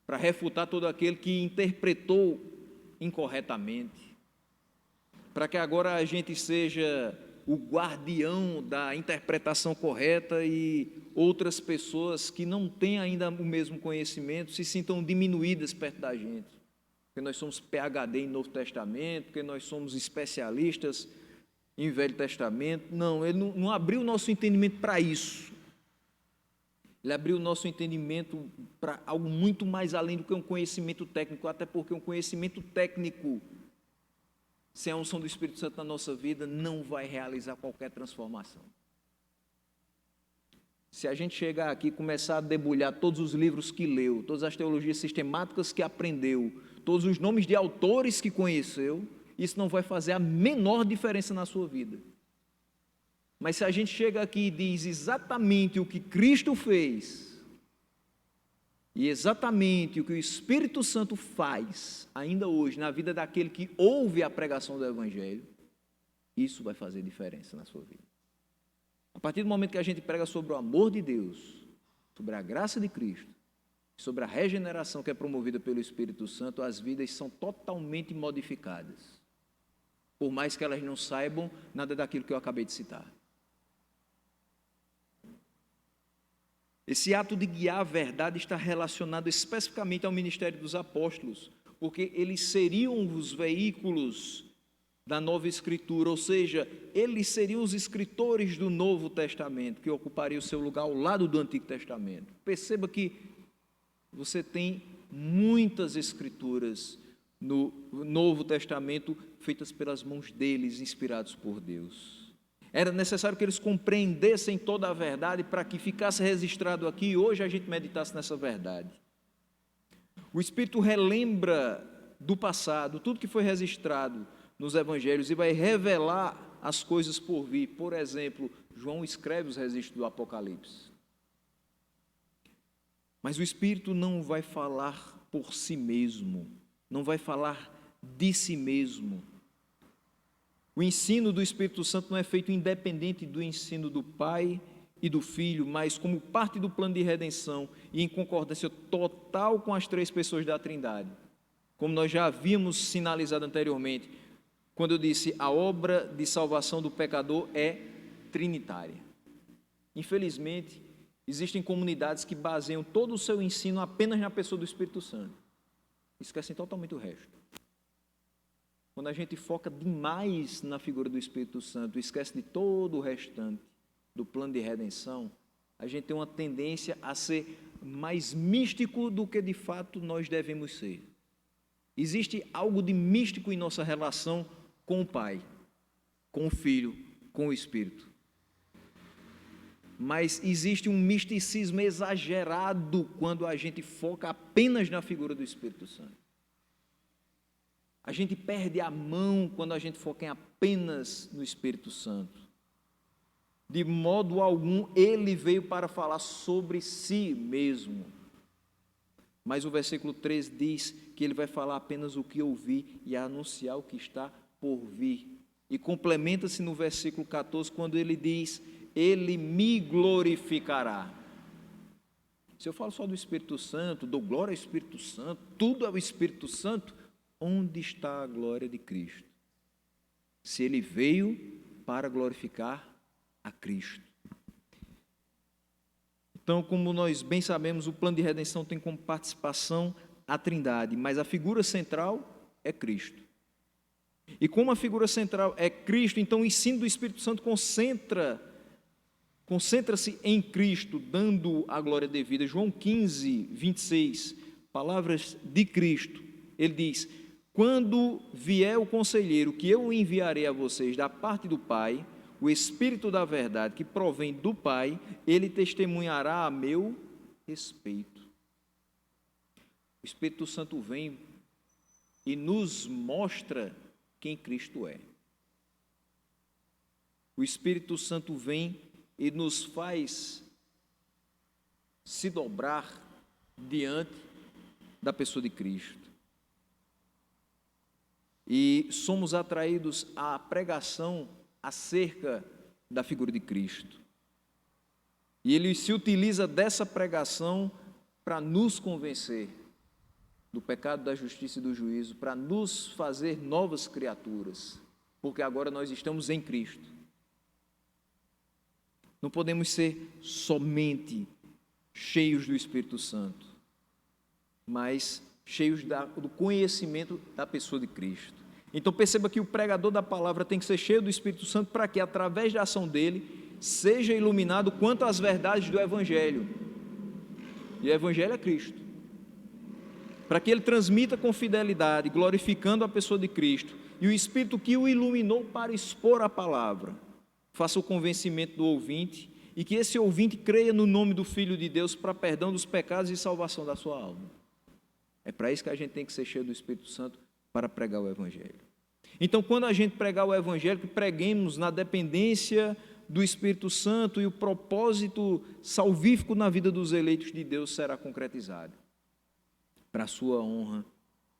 para refutar todo aquele que interpretou incorretamente, para que agora a gente seja o guardião da interpretação correta e outras pessoas que não têm ainda o mesmo conhecimento se sintam diminuídas perto da gente, porque nós somos PhD em Novo Testamento, porque nós somos especialistas em Velho Testamento. Não, ele não abriu o nosso entendimento para isso. Ele abriu o nosso entendimento para algo muito mais além do que um conhecimento técnico, até porque um conhecimento técnico, sem a unção do Espírito Santo na nossa vida, não vai realizar qualquer transformação. Se a gente chegar aqui e começar a debulhar todos os livros que leu, todas as teologias sistemáticas que aprendeu, todos os nomes de autores que conheceu, isso não vai fazer a menor diferença na sua vida. Mas se a gente chega aqui e diz exatamente o que Cristo fez, e exatamente o que o Espírito Santo faz, ainda hoje, na vida daquele que ouve a pregação do Evangelho, isso vai fazer diferença na sua vida. A partir do momento que a gente prega sobre o amor de Deus, sobre a graça de Cristo, sobre a regeneração que é promovida pelo Espírito Santo, as vidas são totalmente modificadas. Por mais que elas não saibam nada daquilo que eu acabei de citar. Esse ato de guiar a verdade está relacionado especificamente ao ministério dos apóstolos, porque eles seriam os veículos da nova escritura, ou seja, eles seriam os escritores do Novo Testamento, que ocupariam o seu lugar ao lado do Antigo Testamento. Perceba que você tem muitas escrituras no Novo Testamento feitas pelas mãos deles, inspirados por Deus. Era necessário que eles compreendessem toda a verdade para que ficasse registrado aqui e hoje a gente meditasse nessa verdade. O Espírito relembra do passado tudo que foi registrado nos Evangelhos e vai revelar as coisas por vir. Por exemplo, João escreve os registros do Apocalipse. Mas o Espírito não vai falar por si mesmo, não vai falar de si mesmo. O ensino do Espírito Santo não é feito independente do ensino do Pai e do Filho, mas como parte do plano de redenção e em concordância total com as três pessoas da Trindade. Como nós já havíamos sinalizado anteriormente, quando eu disse a obra de salvação do pecador é trinitária. Infelizmente, existem comunidades que baseiam todo o seu ensino apenas na pessoa do Espírito Santo. Esquecem totalmente o resto. Quando a gente foca demais na figura do Espírito Santo e esquece de todo o restante do plano de redenção, a gente tem uma tendência a ser mais místico do que de fato nós devemos ser. Existe algo de místico em nossa relação com o Pai, com o Filho, com o Espírito. Mas existe um misticismo exagerado quando a gente foca apenas na figura do Espírito Santo. A gente perde a mão quando a gente foca apenas no Espírito Santo. De modo algum, ele veio para falar sobre si mesmo. Mas o versículo 3 diz que ele vai falar apenas o que ouvi e anunciar o que está por vir. E complementa-se no versículo 14, quando ele diz: ele me glorificará. Se eu falo só do Espírito Santo, dou glória ao Espírito Santo, tudo é o Espírito Santo, onde está a glória de Cristo? Se ele veio para glorificar a Cristo. Então, como nós bem sabemos, o plano de redenção tem como participação a Trindade, mas a figura central é Cristo. E como a figura central é Cristo, então o ensino do Espírito Santo concentra-se em Cristo, dando a glória devida. João 15, 26, palavras de Cristo, ele diz: quando vier o conselheiro que eu enviarei a vocês da parte do Pai, o Espírito da verdade que provém do Pai, ele testemunhará a meu respeito. O Espírito Santo vem e nos mostra quem Cristo é. O Espírito Santo vem e nos faz se dobrar diante da pessoa de Cristo. E somos atraídos à pregação acerca da figura de Cristo. E ele se utiliza dessa pregação para nos convencer do pecado, da justiça e do juízo, para nos fazer novas criaturas, porque agora nós estamos em Cristo. Não podemos ser somente cheios do Espírito Santo, mas cheios do conhecimento da pessoa de Cristo. Então perceba que o pregador da palavra tem que ser cheio do Espírito Santo para que, através da ação dele, seja iluminado quanto às verdades do Evangelho. E o Evangelho é Cristo. Para que ele transmita com fidelidade, glorificando a pessoa de Cristo, e o Espírito que o iluminou para expor a palavra, faça o convencimento do ouvinte, e que esse ouvinte creia no nome do Filho de Deus para perdão dos pecados e salvação da sua alma. É para isso que a gente tem que ser cheio do Espírito Santo, para pregar o Evangelho. Então, quando a gente pregar o Evangelho, que preguemos na dependência do Espírito Santo, e o propósito salvífico na vida dos eleitos de Deus será concretizado, para a sua honra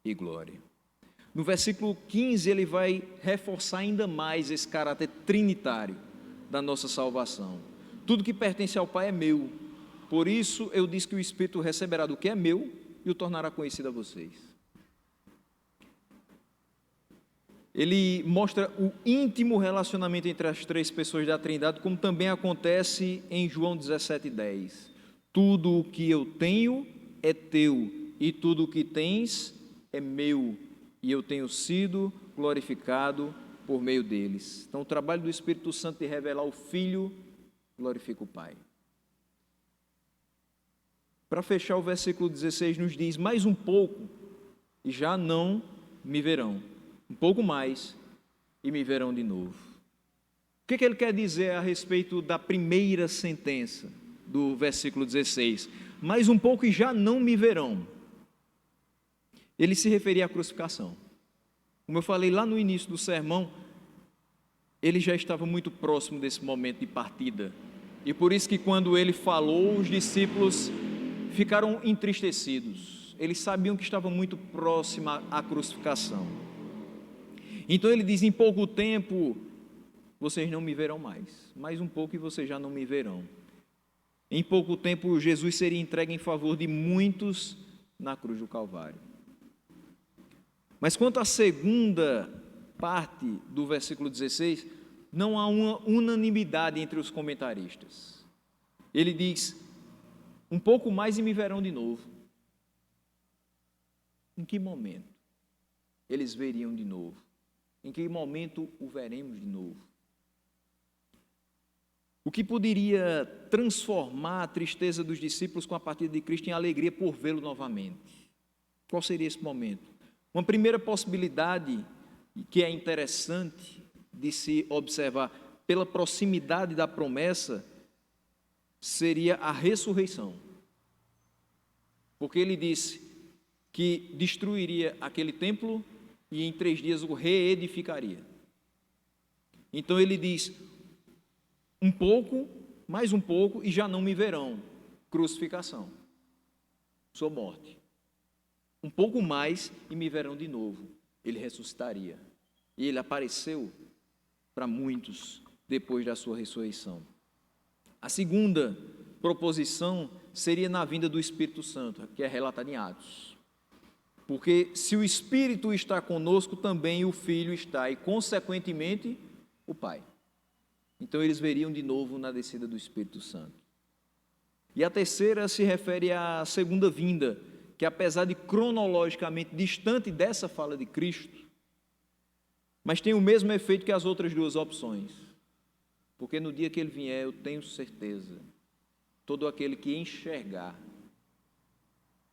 e glória. No versículo 15, ele vai reforçar ainda mais esse caráter trinitário da nossa salvação. Tudo que pertence ao Pai é meu, por isso eu disse que o Espírito receberá do que é meu e o tornará conhecido a vocês. Ele mostra o íntimo relacionamento entre as três pessoas da Trindade, como também acontece em João 17,10. Tudo o que eu tenho é teu, e tudo o que tens é meu, e eu tenho sido glorificado por meio deles. Então, o trabalho do Espírito Santo de revelar o Filho glorifica o Pai. Para fechar, o versículo 16 nos diz: mais um pouco, e já não me verão. Um pouco mais, e me verão de novo. O que ele quer dizer a respeito da primeira sentença do versículo 16? Mais um pouco e já não me verão. Ele se referia à crucificação. Como eu falei lá no início do sermão, ele já estava muito próximo desse momento de partida. E por isso que quando ele falou, os discípulos ficaram entristecidos. Eles sabiam que estava muito próximo à crucificação. Então ele diz: em pouco tempo vocês não me verão mais um pouco e vocês já não me verão. Em pouco tempo Jesus seria entregue em favor de muitos na cruz do Calvário. Mas quanto à segunda parte do versículo 16, não há uma unanimidade entre os comentaristas. Ele diz: um pouco mais e me verão de novo. Em que momento eles veriam de novo? Em que momento o veremos de novo? O que poderia transformar a tristeza dos discípulos com a partida de Cristo em alegria por vê-lo novamente? Qual seria esse momento? Uma primeira possibilidade, que é interessante de se observar pela proximidade da promessa, seria a ressurreição. Porque ele disse que destruiria aquele templo e em 3 dias o reedificaria. Então ele diz, um pouco, mais um pouco, e já não me verão. Crucificação, sua morte. Um pouco mais e me verão de novo. Ele ressuscitaria. E ele apareceu para muitos depois da sua ressurreição. A segunda proposição seria na vinda do Espírito Santo, que é relatada em Atos. Porque se o Espírito está conosco, também o Filho está, e consequentemente o Pai. Então eles veriam de novo na descida do Espírito Santo. E a terceira se refere à segunda vinda, que apesar de cronologicamente distante dessa fala de Cristo, mas tem o mesmo efeito que as outras duas opções. Porque no dia que ele vier, eu tenho certeza, todo aquele que enxergar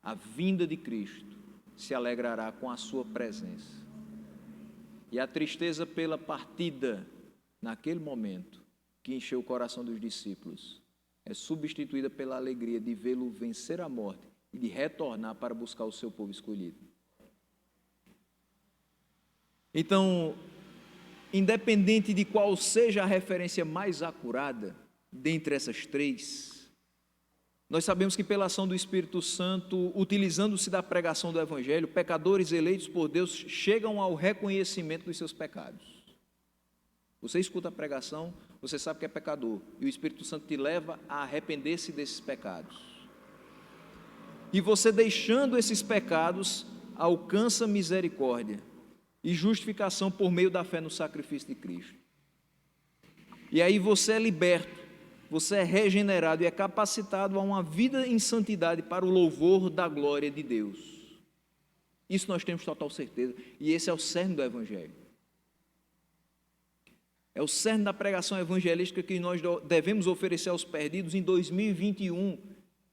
a vinda de Cristo se alegrará com a sua presença. E a tristeza pela partida, naquele momento, que encheu o coração dos discípulos, é substituída pela alegria de vê-lo vencer a morte e de retornar para buscar o seu povo escolhido. Então, independente de qual seja a referência mais acurada dentre essas três, nós sabemos que pela ação do Espírito Santo, utilizando-se da pregação do Evangelho, pecadores eleitos por Deus chegam ao reconhecimento dos seus pecados. Você escuta a pregação, você sabe que é pecador, e o Espírito Santo te leva a arrepender-se desses pecados. E você, deixando esses pecados, alcança misericórdia e justificação por meio da fé no sacrifício de Cristo. E aí você é liberto, você é regenerado e é capacitado a uma vida em santidade para o louvor da glória de Deus. Isso nós temos total certeza, e esse é o cerne do Evangelho. É o cerne da pregação evangelística que nós devemos oferecer aos perdidos em 2021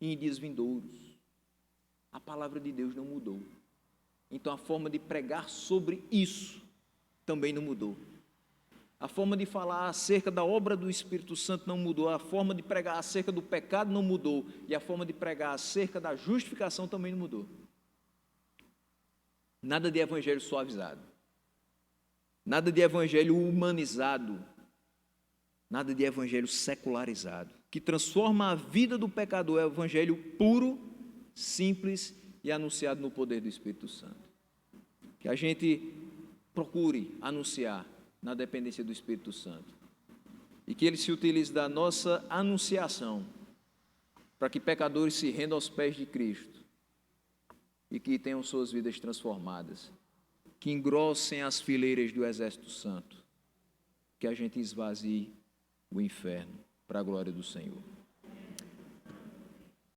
e em dias vindouros. A palavra de Deus não mudou. Então a forma de pregar sobre isso também não mudou. A forma de falar acerca da obra do Espírito Santo não mudou. A forma de pregar acerca do pecado não mudou. E a forma de pregar acerca da justificação também não mudou. Nada de evangelho suavizado. Nada de evangelho humanizado. Nada de evangelho secularizado. Que transforma a vida do pecador. É o evangelho puro, simples e anunciado no poder do Espírito Santo. Que a gente procure anunciar na dependência do Espírito Santo. E que ele se utilize da nossa anunciação para que pecadores se rendam aos pés de Cristo e que tenham suas vidas transformadas. Que engrossem as fileiras do Exército Santo. Que a gente esvazie o inferno para a glória do Senhor.